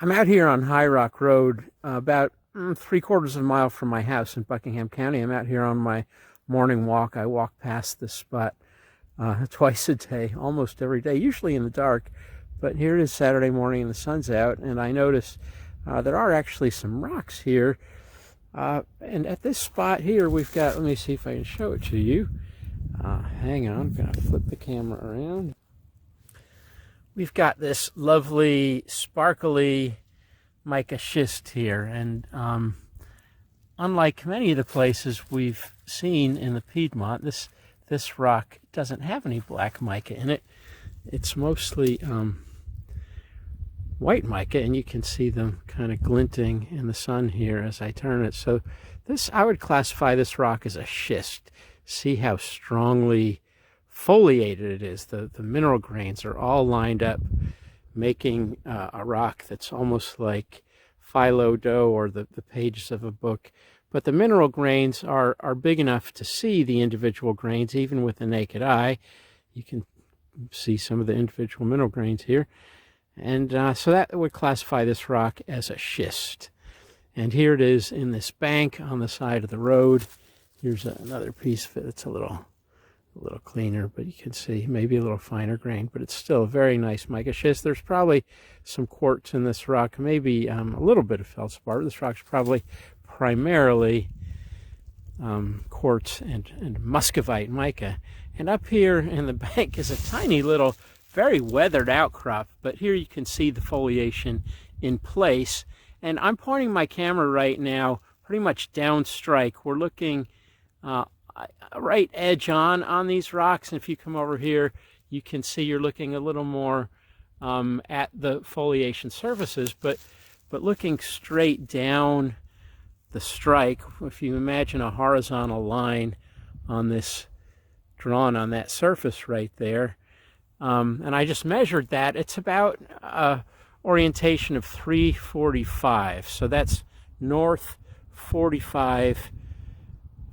I'm out here on High Rock Road, about 3/4 of a mile from my house in Buckingham County. I'm out here on my morning walk. I walk past this spot twice a day, almost every day, usually in the dark. But here it is Saturday morning and the sun's out, and I notice there are actually some rocks here. And at this spot here, we've got, let me see if I can show it to you. Hang on, I'm going to flip the camera around. We've got this lovely, sparkly mica schist here, and unlike many of the places we've seen in the Piedmont, this rock doesn't have any black mica in it. It's mostly white mica, and you can see them kind of glinting in the sun here as I turn it. So I would classify this rock as a schist. See how strongly foliated it is. The mineral grains are all lined up, making a rock that's almost like phyllo dough or the pages of a book. But the mineral grains are big enough to see the individual grains, even with the naked eye. You can see some of the individual mineral grains here. And so that would classify this rock as a schist. And here it is in this bank on the side of the road. Here's another piece of it. It's a little cleaner, but you can see maybe a little finer grain, but it's still a very nice mica schist. There's probably some quartz in this rock, maybe a little bit of feldspar. This rock's probably primarily quartz and muscovite mica. And up here in the bank is a tiny little, very weathered outcrop, but here you can see the foliation in place. And I'm pointing my camera right now pretty much downstrike. We're looking right edge on these rocks, and if you come over here, you can see you're looking a little more at the foliation surfaces, but looking straight down the strike, if you imagine a horizontal line on this, drawn on that surface right there, and I just measured that, it's about orientation of 345, so that's north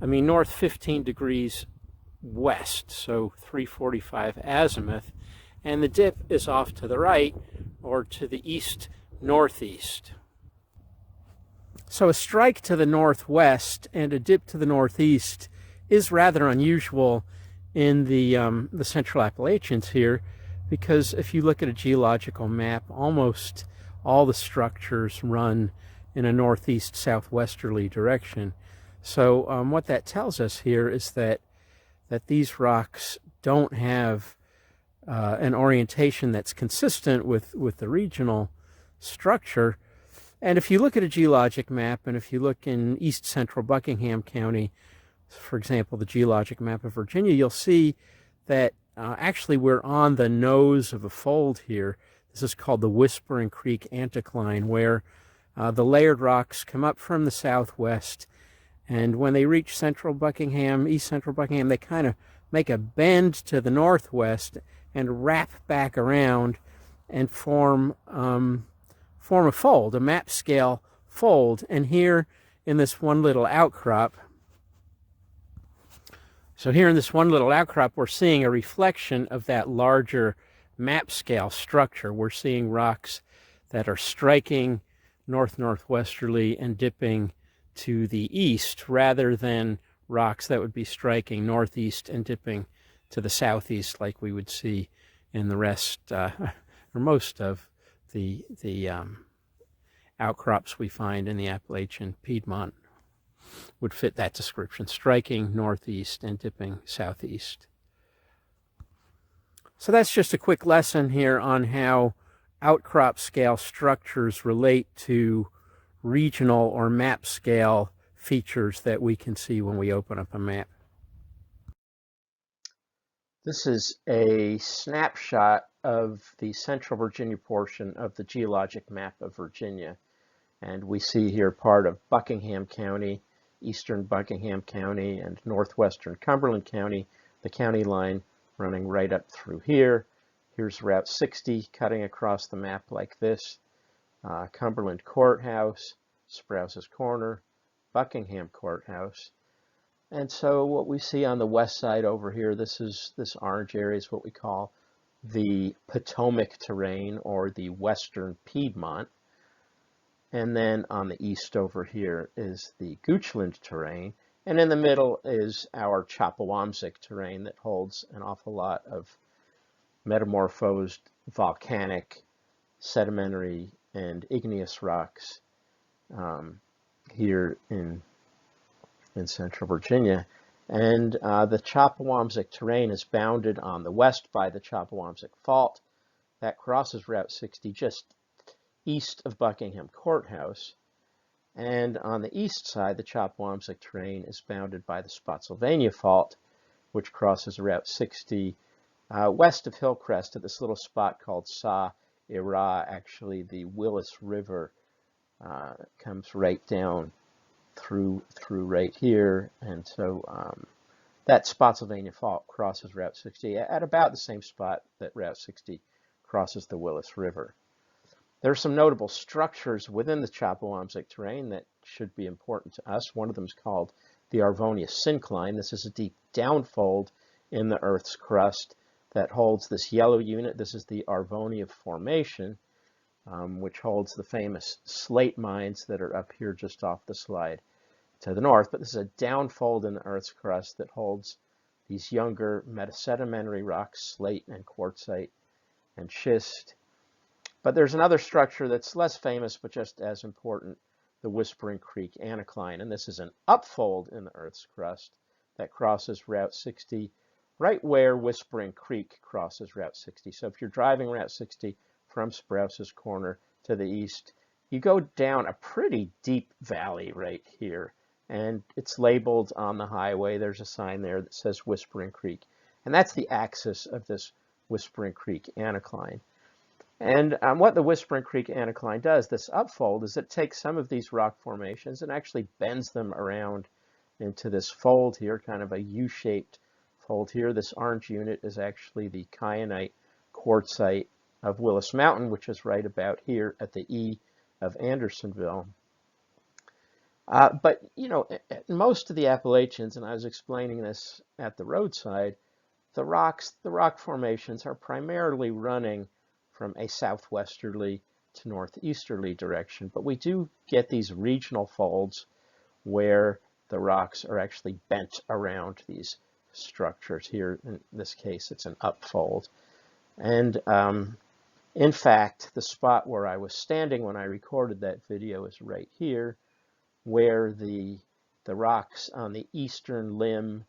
15 degrees west, so 345 azimuth, and the dip is off to the right, or to the east northeast. So a strike to the northwest and a dip to the northeast is rather unusual in the Central Appalachians here, because if you look at a geological map, almost all the structures run in a northeast southwesterly direction. So what that tells us here is that these rocks don't have an orientation that's consistent with the regional structure. And if you look at a geologic map, and if you look in east central Buckingham County, for example, the geologic map of Virginia, you'll see that actually we're on the nose of a fold here. This is called the Whispering Creek anticline, where the layered rocks come up from the southwest, and when they reach central Buckingham, east central Buckingham, they kind of make a bend to the northwest and wrap back around and form a fold, a map scale fold. And here in this one little outcrop, we're seeing a reflection of that larger map scale structure. We're seeing rocks that are striking northwesterly and dipping to the east, rather than rocks that would be striking northeast and dipping to the southeast, like we would see in the rest or most of the outcrops we find in the Appalachian Piedmont would fit that description, striking northeast and dipping southeast. So that's just a quick lesson here on how outcrop scale structures relate to regional or map scale features that we can see when we open up a map. This is a snapshot of the central Virginia portion of the geologic map of Virginia. And we see here part of Buckingham County, eastern Buckingham County, and northwestern Cumberland County, the county line running right up through here. Here's Route 60 cutting across the map like this. Cumberland Courthouse, Sprouse's Corner, Buckingham Courthouse. And so what we see on the west side over here, this orange area is what we call the Potomac terrain, or the western Piedmont. And then on the east over here is the Goochland terrain. And in the middle is our Chopawamsic terrain that holds an awful lot of metamorphosed volcanic, sedimentary, and igneous rocks here in central Virginia. And the Chopawamsic terrain is bounded on the west by the Chopawamsic Fault that crosses Route 60 just east of Buckingham Courthouse. And on the east side, the Chopawamsic terrain is bounded by the Spotsylvania Fault, which crosses Route 60 west of Hillcrest at this little spot called Sa Ira. Actually, the Willis River comes right down through right here, and so that Spotsylvania Fault crosses Route 60 at about the same spot that Route 60 crosses the Willis River. There are some notable structures within the Chopawamsic terrain that should be important to us. One of them is called the Arvonia Syncline. This is a deep downfold in the Earth's crust that holds this yellow unit. This is the Arvonia Formation, which holds the famous slate mines that are up here just off the slide to the north. But this is a downfold in the Earth's crust that holds these younger metasedimentary rocks, slate and quartzite and schist. But there's another structure that's less famous but just as important, the Whispering Creek Anticline. And this is an upfold in the Earth's crust that crosses Route 60 right where Whispering Creek crosses Route 60. So if you're driving Route 60 from Sprouse's Corner to the east, you go down a pretty deep valley right here, and it's labeled on the highway. There's a sign there that says Whispering Creek, and that's the axis of this Whispering Creek anticline. And what the Whispering Creek anticline does, this upfold, is it takes some of these rock formations and actually bends them around into this fold here, kind of a U-shaped fold here. This orange unit is actually the kyanite quartzite of Willis Mountain, which is right about here at the E of Andersonville. But, you know, at most of the Appalachians, and I was explaining this at the roadside, the rock formations are primarily running from a southwesterly to northeasterly direction. But we do get these regional folds where the rocks are actually bent around these structures. Here, in this case, it's an upfold. And in fact, the spot where I was standing when I recorded that video is right here, where the rocks on the eastern limb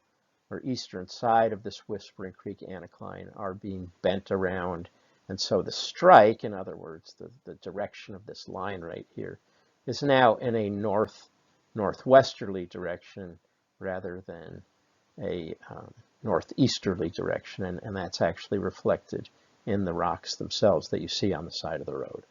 or eastern side of this Whispering Creek anticline are being bent around. And so the strike, in other words, the direction of this line right here, is now in a northwesterly direction rather than a northeasterly direction, and that's actually reflected in the rocks themselves that you see on the side of the road.